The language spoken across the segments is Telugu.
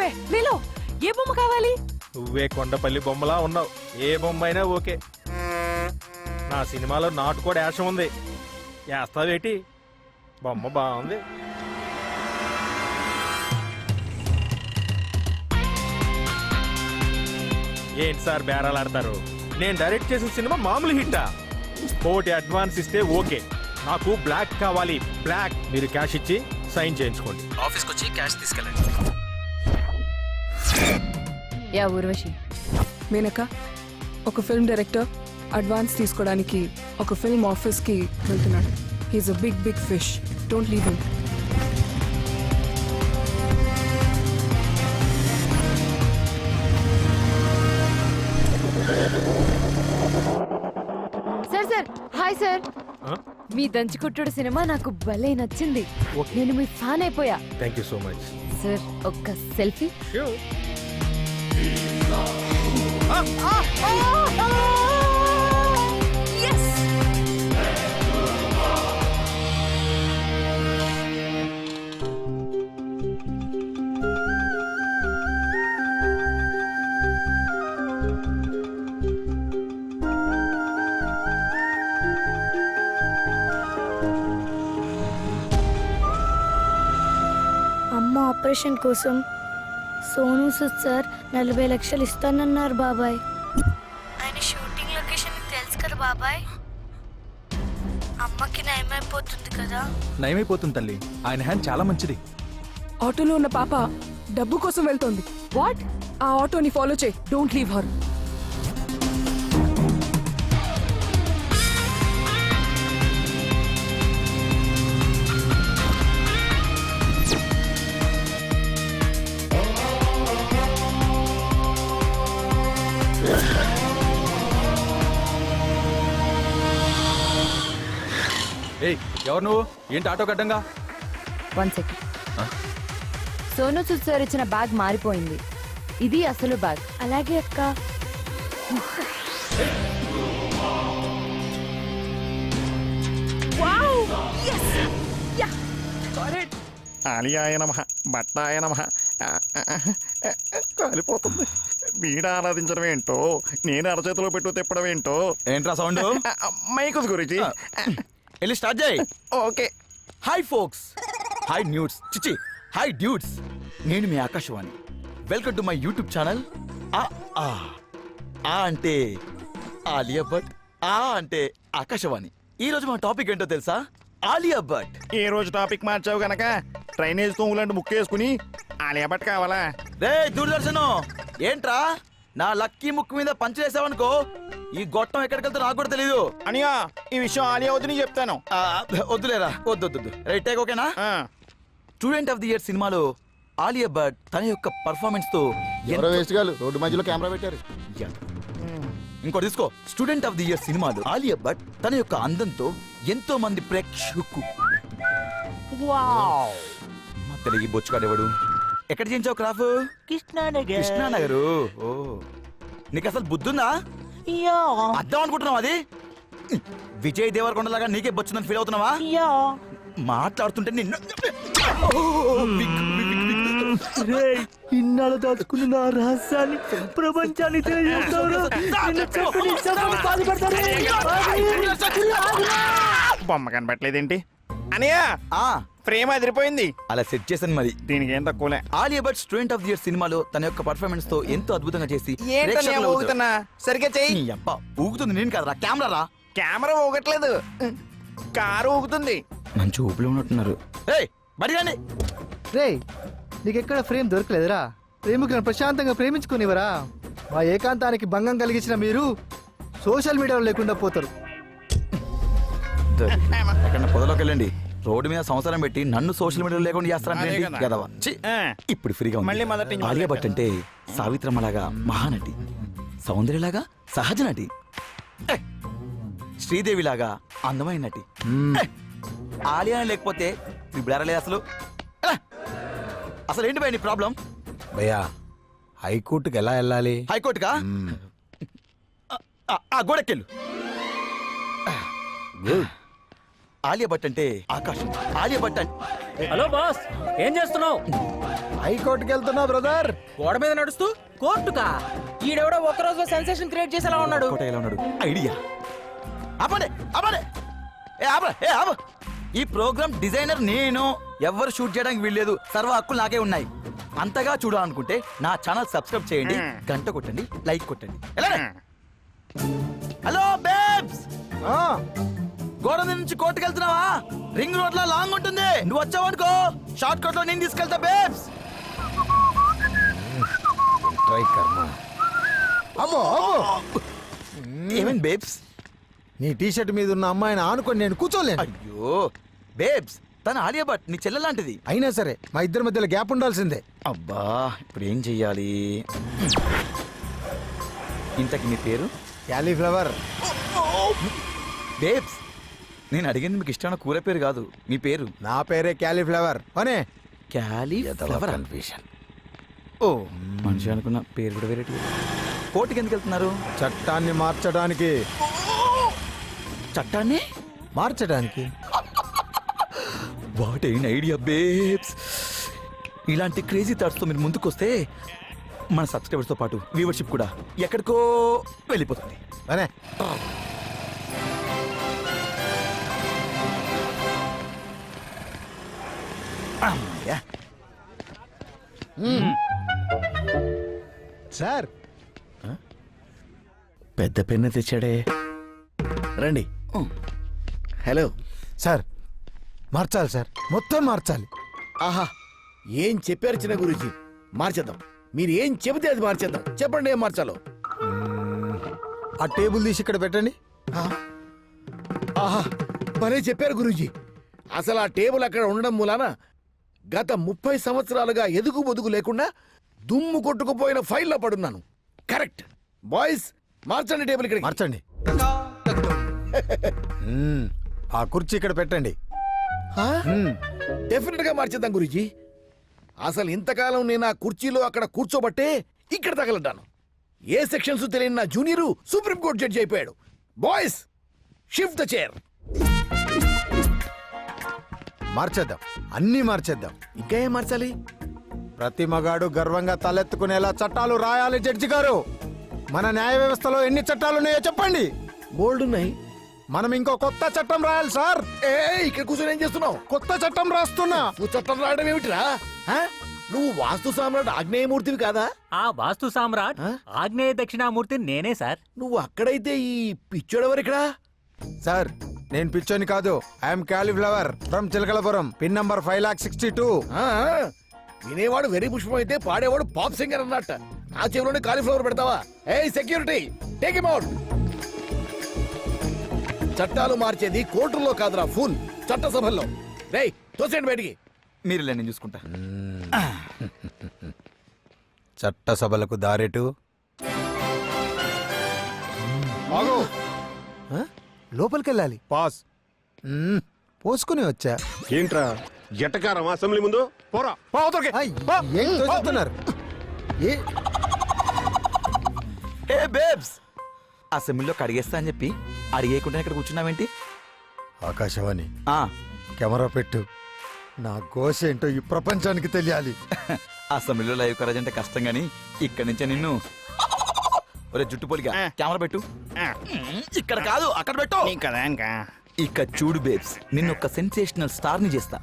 చెప్పే నీలో ఏ బొమ్మ కావాలి? నువ్వే కొండపల్లి బొమ్మలా ఉన్నావు. ఏ బొమ్మ అయినా ఓకే. నా సినిమాలో నాటు కూడా యాసం ఉంది. వేస్తావేటి? బొమ్మ బాగుంది. ఏంటి సార్ బేరాలు ఆడతారు? నేను డైరెక్ట్ చేసిన సినిమా మామూలు హిట్టా? కోటి అడ్వాన్స్ ఇస్తే ఓకే. నాకు బ్లాక్ కావాలి, బ్లాక్. మీరు క్యాష్ ఇచ్చి సైన్ చేయించుకోండి. ఆఫీస్కి వచ్చి క్యాష్ తీసుకెళ్ళండి. యా ఊర్వశి. మేనక, ఒక ఫిల్మ్ డైరెక్టర్ అడ్వాన్స్ తీసుకోవడానికి ఒక ఫిల్మ్ ఆఫీస్కి వెళ్తున్నాడు. He is a big fish. Don't leave him. Sir hi sir. మీ దంచుకుట్టుడు సినిమా నాకు భలే నచ్చింది. నేను మీ ఫ్యాన్ అయిపోయా. Thank you so much sir ఒక్క సెల్ఫీ. అమ్మ ఆపరేషన్ కోసం సోను సూద్ సార్ 40 లక్షలు ఇస్తానన్నారు బాబాయ్. ఆయన షూటింగ్ లొకేషన్ తెలుసు కదా బాబాయ్. అమ్మకి నయమైపోతుంది కదా. నయమైపోతుంది తల్లి. ఆయన హ్యాండ్ చాలా మంచిది. ఆటోలో ఉన్న పాప డబ్బు కోసం వెళ్తోంది. వాట్? ఆ ఆటోని ఫాలో చేయి. Don't leave her. ఏయ్, ఎవరు నువ్వు? ఏంటి ఆటో గడ్డంగా? 1 సెకండ్. సోను సూద్ సార్ ఇచ్చిన బ్యాగ్ మారిపోయింది. ఇది అసలు బ్యాగ్. అలాగే అక్క. ఆలియాయ నమః, బట్టాయ నమః. కాలిపోతుంది. బీడ ఆరాధించడం ఏంటో, నేను అరచేతిలో పెట్టు తిప్పడం ఏంటో. ఏంట్రా సౌండ్? మైకుస్ గురించి వెళ్ళి స్టార్ట్ చేయి. Okay. Hi folks, hi nudes, చిచి హాయ్ డ్యూడ్స్. నేను మీ Akashvani. Welcome to my YouTube channel. ఆ అంటే ఆలియా భట్, ఆ అంటే ఆకాశవాణి. ఈ రోజు మా టాపిక్ ఏంటో తెలుసా? ఆలియా భట్. ఏ రోజు టాపిక్ మార్చావు గనక డ్రైనేజ్ తోములాంటి ముక్కేసుకుని ఆలియా భట్ కావాలా? రే దూరదర్శన్, ఏంట్రా నా లక్కీ ముక్కు మీద పంచలేసావనుకో, ఈ గొట్టం ఎక్కడికి వెళ్తా నాకు కూడా తెలీదు. అనియా, ఈ విషయం ఆలియా వద్దు, నీకు చెప్తాను. వద్దులేరా, వద్దు. రైట్ టేక్ ఓకేనా? స్టూడెంట్ ఆఫ్ ది ఇయర్ సినిమాలో ఆలియా భట్ తన యొక్క పర్ఫార్మెన్స్ తో రోడ్డు మధ్యలో కెమెరా పెట్టారు. ఇంకోటి తీసుకో. స్టూడెంట్ ఆఫ్ ది ఇయర్ సినిమాలో ఆలియా భట్ తన యొక్క అందంతో ఎంతో మంది ప్రేక్షకు తెలుగు బొచ్చుకాడేవాడు. ఎక్కడ చేయించావు క్రాఫ్? కృష్ణానగర్. ఓ, నీకు అసలు బుద్ధుందా? అర్థం అనుకుంటున్నావు అది? విజయ్ దేవరకొండ లాగా నీకే బొచ్చుందని ఫీల్ అవుతున్నావా? మాట్లాడుతుంటే నిన్ను ఇన్నాళ్ళు దాచుకున్న నా రహస్యాన్ని ప్రపంచానికి బొమ్మ కనబట్టలేదేంటి అనియా? ఫ్రేమ్ అదిరిపోయింది. అలా సెట్ చేశాను మరి. దీనికి ఏం తక్కువలే. Alia Bhatt student of the year సినిమాలో తన యొక్క పర్ఫార్మెన్స్ తో ఎంతో అద్భుతంగా చేసి ఊగుతున్నా సరిగ్గా చెయ్యి. నీ అబ్బా ఊగుతుంది నేను కదరా, కెమెరా రా. కెమెరా ఊగట్లేదు, కారు ఊగుతుంది. మంచి ఊపిలో ఉన్నట్టున్నారు. బడి రండి. రే, నీకెక్కడ ఫ్రేమ్ దొరకలేదురా? ప్రేమికులను ప్రశాంతంగా ప్రేమించుకునేవరా? మా ఏకాంతానికి భంగం కలిగించిన మీరు సోషల్ మీడియాలో లేకుండా పోతారు. ఎక్కడ పొదలోకి వెళ్ళండి. రోడ్డు మీద సంవత్సరం పెట్టి నన్ను సోషల్ మీడియాలో లేకుండా చేస్తారంటే ఇప్పుడు ఫ్రీగా మళ్ళీ మొదటి నుంచి ఆలియా భట్ అంటే సావిత్రమ్మలాగా మహానటి, సౌందర్యలాగా సహజ నటి, శ్రీదేవిలాగా అందమైన నటి. ఆలియా లేకపోతే ఇప్పుడు అసలు అసలు ఏంటి భయ నీ ప్రాబ్లం? భయ్యా, హైకోర్టుకి ఎలా వెళ్ళాలి? హైకోర్టుకా? గోడెక్కెళ్ళు. ఆలియా భట్ అంటే ఆకాశం. ఆలియా భట్ అంటే హలో బాస్, ఏం చేస్తున్నావు? హైకోర్టుకి వెళ్తున్నా బ్రదర్. గోడ మీద నడుస్తూ కోర్టుకా? ఈడెవడో ఒక రోజు సెన్సేషన్ క్రియేట్ చేసేలా ఉన్నాడు. కోట ఎలా ఉన్నాడు? ఐడియా. ఆపండి ఆపండి. ఆపు. ఈ ప్రోగ్రామ్ డిజైనర్ నేను. ఎవరు షూట్ చేయడానికి వీల్లేదు. సర్వ హక్కులు నాకే ఉన్నాయి. అంతగా చూడాలనుకుంటే నా ఛానల్ సబ్స్క్రైబ్ చేయండి, గంట కొట్టండి, లైక్ కొట్టండి. హలో బేబ్స్, గోడ మీద నుంచి కోర్టుకు వెళ్తున్నావా? రింగ్ రోడ్ లో లాంగ్ ఉంటుంది. నువ్వు వచ్చావు అనుకో, షార్ట్ కట్ లో నేను తీసుకెళ్తా బేబ్స్. ట్రై కర్మ. అబ్బో ఏమేం బేబ్స్? నీ టీషర్ట్ మీద ఉన్న అమ్మాయిని ఆనుకొని నేను కూర్చోలేను. అయ్యో బేబ్స్, తన ఆలియా భట్ నీ చెల్లె లాంటిది. అయినా సరే మా ఇద్దరి మధ్యలో గ్యాప్ ఉండాల్సిందే. అబ్బా ఇప్పుడు ఏం చెయ్యాలి? ఇంతకి మీ పేరు? క్యాలీఫ్లవర్. బేబ్స్, నేను అడిగింది మీకు ఇష్టమైన కూర పేరు కాదు, మీ పేరు. నా పేరే క్యాలీఫ్లవర్. అనే క్యాలీఫ్లవర్. కన్ఫ్యూషన్. ఓ మనిషి అనుకున్న పేరు కూడా వేరే. కోర్టుకి ఎందుకు వెళ్తున్నారు? చట్టాన్ని మార్చడానికి. చట్టాన్ని మార్చడానికి? What an idea babes. ఇలాంటి క్రేజీ థాట్స్తో మీరు ముందుకొస్తే మన సబ్స్క్రైబర్స్తో పాటు వ్యూవర్షిప్ కూడా ఎక్కడికో వెళ్ళిపోతుంది. అనే అమ్మయ్యా. సార్, పెద్ద పెన్ను తెచ్చాడే. రండి. హలో సార్ మార్చాలి సార్, మొత్తం మార్చాలి. ఆహా, ఏం చెప్పారు చిన్న గురించి? మార్చేద్దాం. మీరు ఏం చెబితే అది మార్చేద్దాం. చెప్పండి ఏం మార్చాలో. ఆ టేబుల్ తీసి ఇక్కడ పెట్టండి. ఆహా, భలే చెప్పారు గురూజీ. అసలు ఆ టేబుల్ అక్కడ ఉండడం మూలాన గత 30 సంవత్సరాలుగా ఎదుగు బొదుగు లేకుండా దుమ్ము కొట్టుకుపోయిన ఫైల్లో పడున్నాను. కరెక్ట్. బాయ్స్, మార్చండి టేబుల్ ఇక్కడ. మార్చండి. ఆ కుర్చీ ఇక్కడ పెట్టండి. డెఫినెట్ గా మార్చేద్దాం గురూజీ. అసలు ఇంతకాలం నేను ఆ కుర్చీలో అక్కడ కూర్చోబట్టే ఇక్కడ తగలడ్డాను. ఏ సెక్షన్స్ తెలియని నా జూనియరు సుప్రీంకోర్టు జడ్జి అయిపోయాడు. Boys, shift the chair. మార్చేద్దాం, అన్నీ మార్చేద్దాం. ఇంకా ఏం మార్చాలి? ప్రతి మగాడు గర్వంగా తలెత్తుకునేలా చట్టాలు రాయాలి. జడ్జి గారు, మన న్యాయ వ్యవస్థలో ఎన్ని చట్టాలు ఉన్నాయో చెప్పండి. బోల్డ్ ఉన్నాయి. మనం ఇంకో కొత్త చట్టం రాయాలి సార్. ఏ ఇక్కడ కూర్చొని ఏం చేస్తున్నావు? కొత్త చట్టం రాస్తున్నా. నువ్వు చట్టం రాయడం ఏమిటిరా? ఆ? నువ్వు వాస్తు సామ్రాట్ ఆగ్నేయమూర్తివి కాదా? ఆ వాస్తు సామ్రాట్ ఆగ్నేయ దక్షిణామూర్తి నేనే సార్. నువ్వు అక్కడైతే ఈ పిచ్చోడెవరు ఇక్కడ? సార్, నేను పిచ్చోని కాదు. I'm cauliflower from Chilakalapuram. Pin number 5,62,000. ఆ, వినేవాడు వెరీ పుష్పం అయితే పాడేవాడు పాప్ సింగర్ అన్నట్ట. నా చెవిలోనే కాలీఫ్లవర్ పెడతావా? ఏ సెక్యూరిటీ, టేక్ హిమ్ అవుట్. చట్టాలు మార్చేది కోర్టుల్లో కాదురా, ఫుల్ చట్టసభల్లో. రేయ్, తోసేయండి బయటికి. మీరు నేను చూసుకుంటా. చట్టసభలకు దారెటు. లోపలికెళ్ళాలి. పాస్. పోసుకుని వచ్చా. ఏంట్రా జటకారం అసెంబ్లీ ముందు? పోరా. ఏం తోస్తున్నారు? ఏ బేబ్స్, అసెంబ్లీలో కడిగేస్తా అని చెప్పి అడిగేయకుండా ఇక్కడ కూర్చున్నావేంటి? ఆకాశవాణి, ఆ, కెమెరా పెట్టు. నా ఘోష ఏంటో ఈ ప్రపంచానికి తెలియాలి. అసెంబ్లీలో లైవ్ కవరేజ్ అంటే కష్టం గానీ ఇక్కడి నుంచే నిన్ను. ఒరే జుట్టు పొలిగా కెమెరా పెట్టు. ఇక్కడ కాదు, అక్కడ పెట్టు. ఇక చూడు బేబ్స్, నిన్ను ఒక సెన్సేషనల్ స్టార్ ని చేస్తా.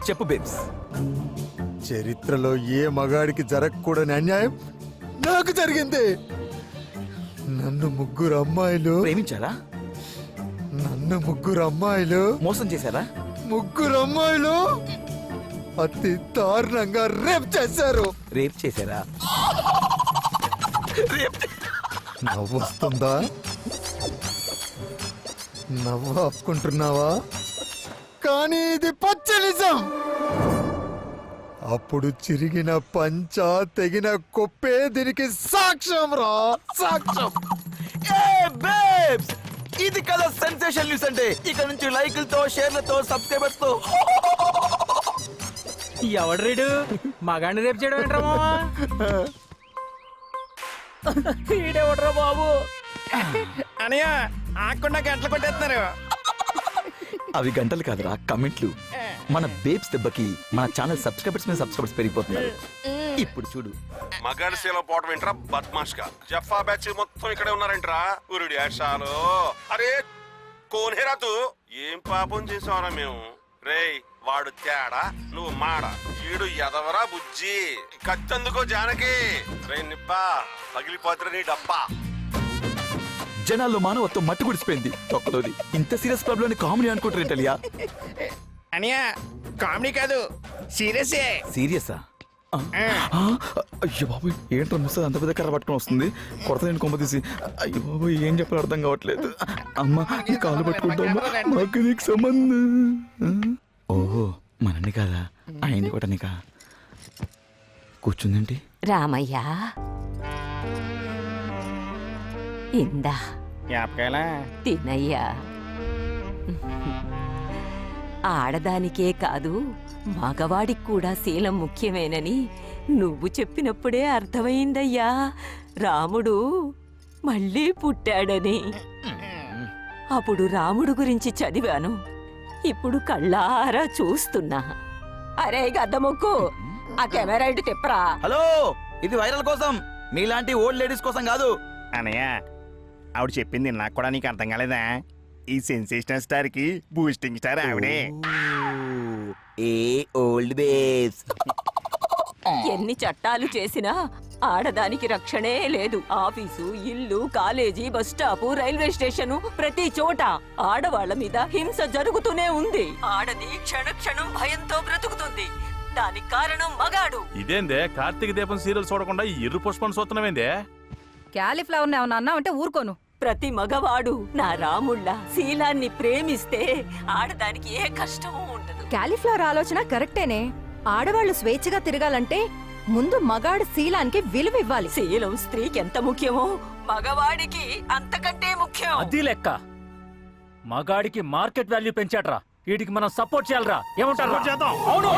చెప్పు బేబ్స్. చరిత్రలో ఏ మగాడికి జరగకూడని అన్యాయం నాకు జరిగింది. నన్ను ముగ్గురు అమ్మాయిలు ప్రేమించారా? మోసం చేశారా? ముగ్గురు అమ్మాయిలు అతి దారుణంగా రేప్ చేశారు. రేప్ చేశారా? నవ్వు వస్తుందా? నవ్వు ఆపుకుంటున్నావా? కానీ ఇది పచ్చ నిజం. అప్పుడు చిరిగిన పంచ, తెగిన కొప్పే దీనికి సాక్ష్యం రా, సాక్ష్యం. ఇది కదా సెన్సేషన్ న్యూస్ అంటే. ఇక్కడ నుంచి లైకులతో, షేర్లతో, సబ్స్క్రైబర్స్ తో. ఎవడు రీడు మగాడిని రేపు చేయడం ఏంట్రా మావా? ఈడెవడ్రా బాబు? అనయ్య, ఆకుండా గంటలు కొట్టేస్తున్నారు. అవి గంటలు కాదురా, కమెంట్లు. మన బేబ్స్ దెబ్బకి మన ఛానల్ సబ్స్క్రైబర్స్ మీద సబ్స్క్రైబర్స్ పెరిగిపోతున్నారు. ఇప్పుడు చూడు. మగాడిసీలో పోవటం ఏంట్రా బద్మాష్గా. జఫా బ్యాచ్ మొత్తం ఇక్కడే ఉన్నారంట్రా. ఉరుడి ఆశాలు. అరే కోనేరా తూ. ఏం పాపం చేసావరా మేము. రేయ్ వాడు తేడా నువ్వు మాడ. ఈడు ఎదవరా బుజ్జి. కత్తందుకో జానకి. రే నిప్పా పగిలిపోతురా నీ డబ్బా. జనాల్లో మానవత్వం మట్టి గుడిసిపోయింది. తొక్కలోది ఇంత సీరియస్ ప్రాబ్లం కామెడీ అనుకుంటారేంటలియా? అనియా కామెడీ కాదు సీరియసే. సీరియసా? అయ్యో బాబు ఏంటో ముసలి అంత పెద్ద కర్ర పట్టుకుని వస్తుంది. కొరత నేను కొమ్మ తీసి. అయ్యో బాబు ఏం చెప్పాలో అర్థం కావట్లేదు. అమ్మ నీ కాలు పట్టుకుంటామ్మా. మాకు నీకు సంబంధం. ఓహో మనని కాదా ఆయన్ని కూడా నీకా. కూర్చుందేంటి? రామయ్య ఇందా జ్ఞాపకాయలా తినయ్యా. ఆడదానికే కాదు మగవాడికి కూడా శీలం ముఖ్యమేనని నువ్వు చెప్పినప్పుడే అర్థమైందయ్యా. రాముడు మళ్ళీ పుట్టాడని. అప్పుడు రాముడు గురించి చదివాను, ఇప్పుడు కళ్ళారా చూస్తున్నా. అరే గద్దముక్కు ఆ కెమెరా ఇటు తిప్పరా. హలో, ఇది వైరల్ కోసం, మీలాంటి ఓల్డ్ లేడీస్ కోసం కాదు. అనయ్య ఆవిడ చెప్పింది నాకు కూడా నీకు అర్థం కాలేదా? ఈ సెన్సేషనల్ స్టార్ కి బూస్టింగ్ స్టార్ ఆవిడే. ఏ ఓల్డ్ బేబ్స్. ఎన్ని చట్టాలు చేసినా ఆడదానికి రక్షణే లేదు. ఆఫీసు, ఇల్లు, college, bus stop, railway station, ప్రతి చోట ఆడవాళ్ల మీద హింస జరుగుతూనే ఉంది. ఆడది క్షణక్షణం భయంతో బ్రతుకుతుంది. దానికి కారణం మగాడు. ఇదేందే కార్తీక దీపం సీరియల్ చూడకుండా ఈ ఎర్రు పుష్పం చూస్తున్నామేందే? క్యాలీఫ్లవర్ ఏమన్నా అన్నావంటే ఊరుకోను. ప్రతి మగవాడు నా రాముళ్ళ శీలాన్ని ప్రేమిస్తే ఆడదానికి ఏ కష్టమూ ఉండదు. క్యాలీఫ్లవర్ ఆలోచన కరెక్టేనే. ఆడవాళ్లు స్వేచ్ఛగా తిరగాలంటే ముందు మగాడు శీలానికి విలువ ఇవ్వాలి. శీలం స్త్రీకి ఎంత ముఖ్యమో మగవాడికి అంతకంటే ముఖ్యం. అది లెక్క. మగాడికి మార్కెట్ వాల్యూ పెంచాడ్రా, వీటికి మనం సపోర్ట్ చేయాలరా. ఏమంటారు? చేద్దాం. అవును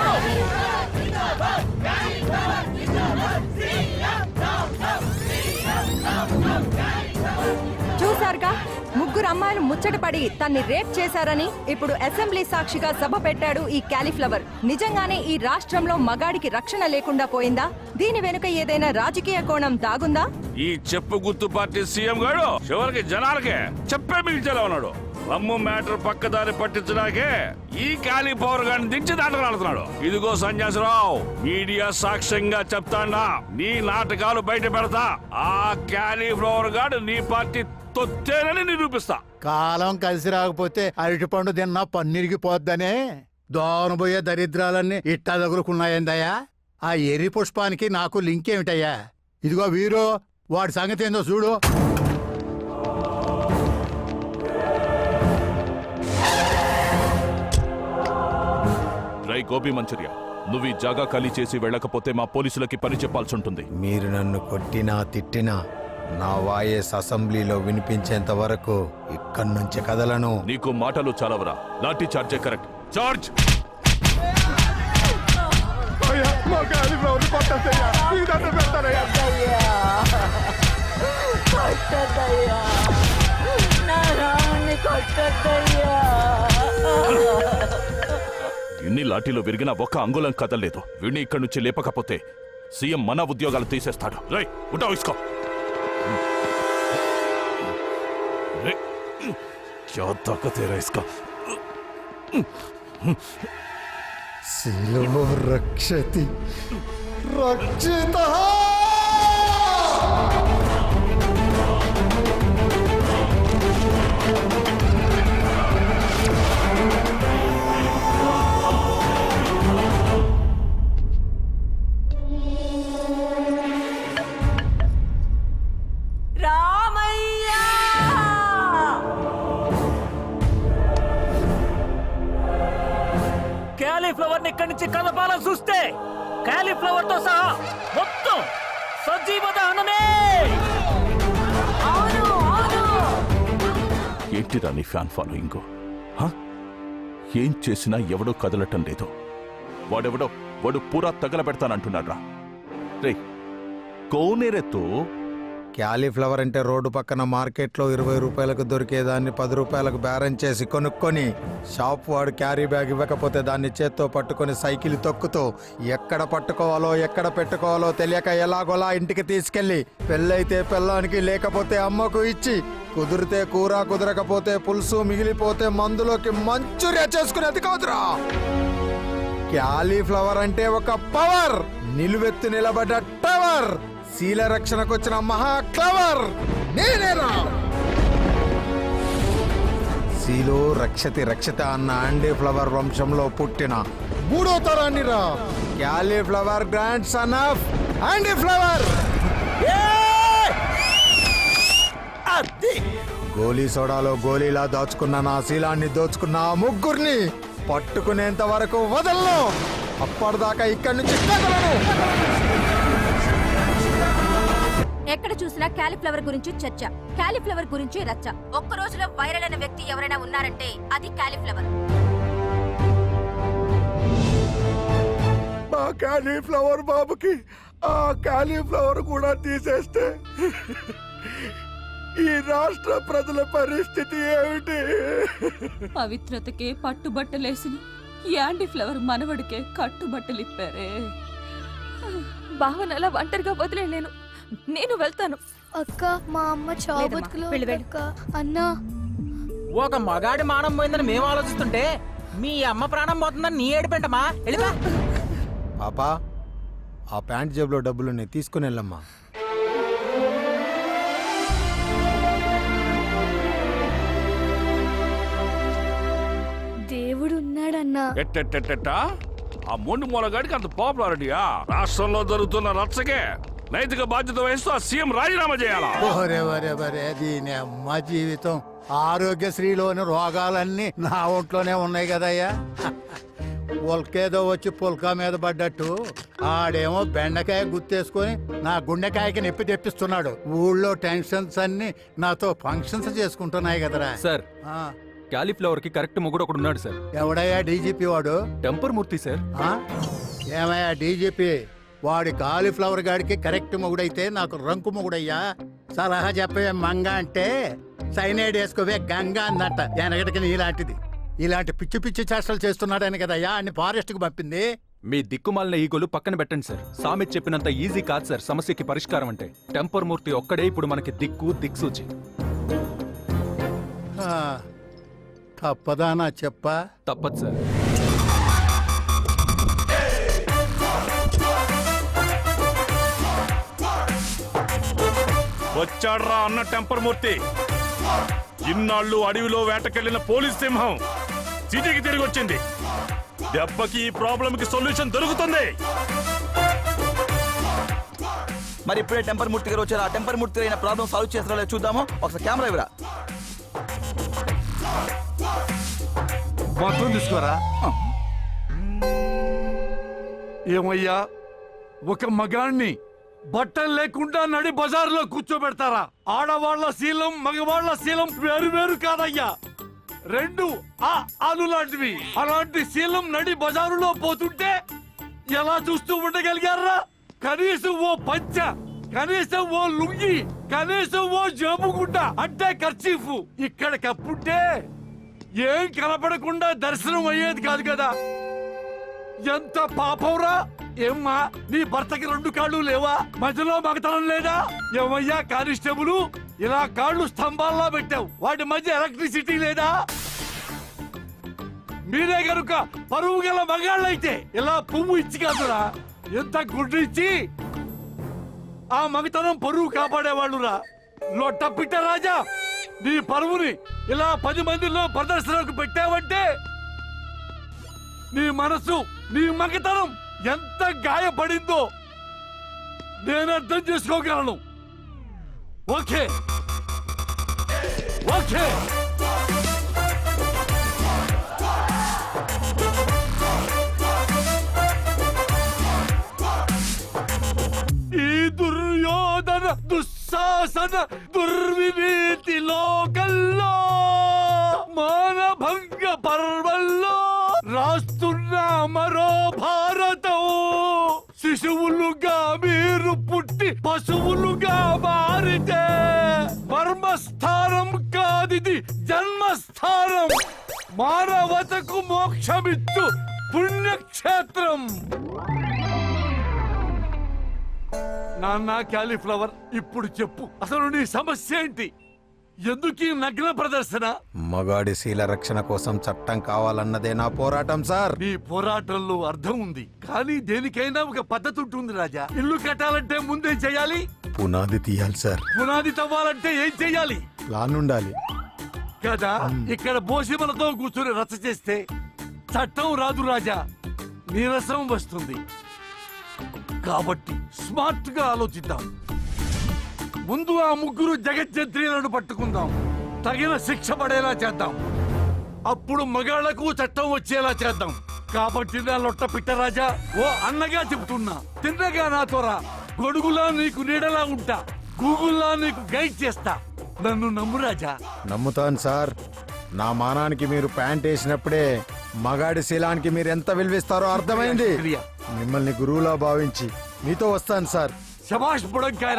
చూసారుగా, ముగ్గురు అమ్మాయిలు ముచ్చటపడి తన్ని రేప్ చేశారని ఇప్పుడు అసెంబ్లీ సాక్షిగా సభ పెట్టాడు ఈ క్యాలీఫ్లవర్. నిజంగానే ఈ రాష్ట్రంలో మగాడికి రక్షణ లేకుండా పోయిందా? దీని వెనుక ఏదైనా రాజకీయ కోణం దాగుందా? ఈ చెప్పు గుర్తు పార్టీ సీఎం గారు చివరికి జనాలకే చెప్పే మిగిల్చేలా ఉన్నాడు. రమ్ము మ్యాటర్ పక్కదారి పట్టించడాకే ఈ క్యాలీఫ్లవర్ గారిని దించి దాటలాడుతున్నాడు. ఇదిగో సన్యాసరావు, మీడియా సాక్ష్యంగా చెప్తాండా, నీ నాటకాలు బయట పెడతా. ఆ క్యాలీఫ్లవర్ గాడు నీ పార్టీ తొత్తేనని నిరూపిస్తా. కాలం కలిసి రాకపోతే అరటి పండు తిన్నా పన్నీరికి పోద్దనే దోనబోయే దరిద్రాలన్నీ ఇట్టా తగులుకున్నాయందయ్యా. ఆ ఎర్రి పుష్పానికి నాకు లింక్ ఏమిటయ్యా? ఇదిగో వీరు, వాడి సంగతి ఏందో చూడు. రై గోపి మంచూరియా, నువ్వు ఈ జాగా ఖాళీ చేసి వెళ్ళకపోతే మా పోలీసులకి పని చెప్పాల్సి ఉంటుంది. మీరు నన్ను కొట్టినా తిట్టినా నా వాయిస్ అసెంబ్లీలో వినిపించేంత వరకు ఇక్కడి నుంచి కదలను. నీకు మాటలు చాలవరా? లాఠీ చార్జే కరెక్ట్. చార్జ్. ఎన్ని లాఠీలు విరిగినా ఒక్క అంగుళం కదలలేదు. వీడిని ఇక్కడి నుంచి లేపకపోతే సీఎం మన ఉద్యోగాలు తీసేస్తాడు. రై ఉంటా ఇసుకో. क्या ताकत है इसका? శీలో రక్షతి రక్షితః. క్యాలీఫ్లవర్ ఇక్కడి నుంచి కదపాలని చూస్తే క్యాలీఫ్లవర్ తో సహా మొత్తం సజీవ దహనమే. ఏంటిరా నీ ఫ్యాన్ ఫాలోయింగ్? ఏం చేసినా ఎవడో కదలటం లేదు. వాడు పూరా తగలబెడతానంటున్నాడ్రా. రే కోనేరెతో క్యాలీఫ్లవర్ అంటే రోడ్డు పక్కన మార్కెట్లో 20 రూపాయలకు దొరికేదాన్ని 10 రూపాయలకు బేరం చేసి కొనుక్కొని షాప్ వాడు క్యారీ బ్యాగ్ ఇవ్వకపోతే దాన్ని చేత్తో పట్టుకొని సైకిల్ తొక్కుతూ ఎక్కడ పట్టుకోవాలో ఎక్కడ పెట్టుకోవాలో తెలియక ఎలాగోలా ఇంటికి తీసుకెళ్ళి పెళ్ళైతే పెళ్ళానికి లేకపోతే అమ్మకు ఇచ్చి కుదిరితే కూర కుదరకపోతే పులుసు మిగిలిపోతే మందులోకి మంచూరియా చేసుకునేది కాదురా. క్యాలీఫ్లవర్ అంటే ఒక పవర్, నిలువెత్తు నిలబడ్డ టవర్, శీల రక్షణకు వచ్చిన మహా క్లవర్ నేనేరా. శీలో రక్షతి రక్షిత అన్న యాండీ ఫ్లవర్ వంశంలో పుట్టిన 3వ తరాన్ని రా. Cauliflower grand son of యాండీ flower. గోలీ సోడాలో గోలీలా దాచుకున్న నా శీలాన్ని దోచుకున్న ఆ ముగ్గురిని పట్టుకునేంత వరకు వదలను. అప్పటిదాకా ఇక్కడి నుంచి కదలను. ఎక్కడ చూసినా క్యాలీఫ్లవర్ గురించి చర్చ, క్యాలీఫ్లవర్ గురించి రచ్చ. ఒక్క రోజులో వైరల్ అయిన వ్యక్తి ఎవరైనా ఉన్నారంటే అది క్యాలీఫ్లవర్. మా కాలీఫ్లవర్ బాబుకి ఆ కాలీఫ్లవర్ కూడా తీసేస్తే ఈ రాష్ట్ర ప్రజల పరిస్థితి ఏమిటి? పవిత్రతకే పట్టుబట్టలేసిన యాండీ ఫ్లవర్ మనవడికే కట్టుబట్టలిప్పారే. భావన అలా ఒంటరిగా వదిలేలేను, నేను వెళ్తాను. అక్క మా అమ్మ చావుబతుకులో అక్క. అన్నా ఒక మగాడి మానం పోయిందని మేము ఆలోచిస్తుంటే మీ అమ్మ ప్రాణం పోతుందని నీ ఏడిపెంటమా? పాపా, ఆ ప్యాంట్ జేబులో డబ్బులున్నాయి, తీసుకుని వెళ్ళమ్మా. దేవుడు ఉన్నాడన్నా. ఎట్టెట్టెట్టా ఆ మొండి మూలగాడికి అంత పాపులారిటీయా? రాష్ట్రంలో జరుగుతున్న రచ్చకే నైతిక బాధ్యత వహిస్తూ ఆ సీఎం రాజీనామా చేయాలా? దీని అమ్మ జీవితం. ఆరోగ్యశ్రీలోని రోగాలన్నీ నా ఒంట్లోనే ఉన్నాయి కదయ్యా. ఒల్కేదో వచ్చి పుల్కా మీద పడ్డట్టు ఆడేమో బెండకాయ గుర్తేసుకొని నా గుండెకాయకి నొప్పి తెప్పిస్తున్నాడు. ఊళ్ళో టెన్షన్స్ అన్ని నాతో ఫంక్షన్స్ చేసుకుంటున్నాయి కదరా. సార్, క్యాలీఫ్లవర్ కి కరెక్ట్ మొగుడు ఒకడు ఉన్నాడు సార్. ఎవడయ్యా డీజీపీ వాడు? టెంపర్ మూర్తి సార్. ఏమయ్యా డీజీపీ, వాడి కాలీఫ్లవర్ గాడికి కరెక్ట్ మొగుడైతే నాకు రంకు మొగుడయ్యా. సలహా చెప్పే మంగ అంటే సైనైడ్ వేసుకోవే గంగా అందట. ఎనగటికి నీలాంటిది ఇలాంటి పిచ్చి పిచ్చి చేష్టలు చేస్తున్నాడని కదయ్యా అన్ని ఫారెస్ట్ కు పంపింది. మీ దిక్కుమాలిన ఈగోలు పక్కన పెట్టండి సార్. సామెత్ చెప్పినంత ఈజీ కాదు సార్ సమస్యకి పరిష్కారం అంటే. టెంపర్ మూర్తి ఒక్కడే ఇప్పుడు మనకి దిక్సూచి. తప్పదా నా చెప్పా? తప్పదు సార్. వచ్చాడ్రా అన్న టెంపర్ మూర్తి. ఇన్నాళ్ళు అడవిలో వేటకెళ్లిన పోలీస్ సింహం సిటీకి తిరిగి వచ్చింది. దెబ్బకి ఈ ప్రాబ్లం కి సొల్యూషన్ దొరుకుతుంది. మరి ఇప్పుడే టెంపర్ మూర్తి గారు వచ్చారు. ఆ టెంపర్ మూర్తి అయిన ప్రాబ్లం సాల్వ్ చేస్తారో చూద్దాము. ఒకసారి కెమెరా ఇవ్వరా. మొత్తం తీసుకోరా. ఏమయ్యా, ఒక మగాణ్ణి బట్టలు లేకుండా నడి బజార్లో కూర్చోబెడతారా? ఆడవాళ్ల శీలం మగవాళ్ల శీలం వేరు వేరు కాదయ్యా, రెండు ఆలు లాంటివి. అలాంటి శీలం నడి బజారులో పోతుంటే ఎలా చూస్తూ ఉండగలిగారా? కనీసం ఓ పంచ, కనీసం ఓ లుంగి, కనీసం ఓ జేబుగుడ్డ అంటే కర్చీఫ్ ఇక్కడ కప్పుంటే ఏం కనపడకుండా దర్శనం అయ్యేది కాదు కదా. ఎంత పాపంరా. ఏమ్మా, నీ భర్తకి 2 కాళ్ళు లేవా? మధ్యలో మగతనం లేదా? ఏమయ్యా కానిస్టేబుల్, ఇలా కాళ్ళు స్తంభాల్లో పెట్టావు, వాటి మధ్య ఎలక్ట్రిసిటీ లేదా? మీరే గనుక పరువు గల మగాళ్ళైతే ఇలా పువ్వు ఇచ్చి కాదురా, ఎంత గుడ్డు ఇచ్చి ఆ మగతనం పరువు కాపాడేవాళ్ళురా. లొట్టపిట్ట రాజా, నీ పరువుని ఇలా 10 మందిలో ప్రదర్శనకు పెట్టావంటే నీ మనసు, నీ మగతనం ఎంత గాయపడిందో నేను అర్థం చేసుకోగలను. ఓకే ఓకే, ఈ దుర్యోధన దుస్సాహన దుర్వినీతి లోకల్లో మానభంగ పర్వల్లో రాస్తున్న మరో భారతం. శిశువులుగా మీరు పుట్టి పశువులుగా మారితే మానవతకు మోక్షమిచ్చు పుణ్యక్షేత్రం. నాన్న క్యాలీఫ్లవర్, ఇప్పుడు చెప్పు, అసలు నీ సమస్య ఏంటి? ఎందుకు ఈ నగ్న ప్రదర్శన? మగాడి శీల రక్షణ కోసం చట్టం కావాలన్నదే నా పోరాటం సార్. నీ పోరాటంలో అర్థం ఉంది, కానీ దేనికైనా ఒక పద్ధతి ఉంటుంది రాజా. ఇల్లు కట్టాలంటే ముందేం చేయాలి? పునాది తీయాలి సార్. పునాది తవ్వాలంటే ఏం చేయాలి? ప్లాన్ ఉండాలి కదా. ఇక్కడ బోసిమలతో కూర్చుని రచ్చ చేస్తే చట్టం రాదు రాజా, నీరసం వస్తుంది. కాబట్టి స్మార్ట్ గా ఆలోచిద్దాం. ముందు ఆ ముగ్గురు జగజ్జంత్రీలను పట్టుకుందాం, తగిన శిక్ష పడేలా చేద్దాం. అప్పుడు మగాళ్లకు చట్టం వచ్చేలా చేద్దాం. కాబట్టి నా లొట్ట పిట్టరాజా, ఓ అన్నగా చెబుతున్నా, తిన్నగా నాతో రా. గొడుగులా నీకు నీడలా ఉంటా, గూగుల్లా నీకు గైడ్ చేస్తా. నన్ను నమ్ము రాజా. నమ్ముతాను సార్. నా మానానికి మీరు ప్యాంట్ వేసినప్పుడే మగాడి శీలానికి మీరు ఎంత విలువిస్తారో అర్థమైంది. మిమ్మల్ని గురువులా భావించి మీతో వస్తాను సార్. శభాష్ బుడంకాయ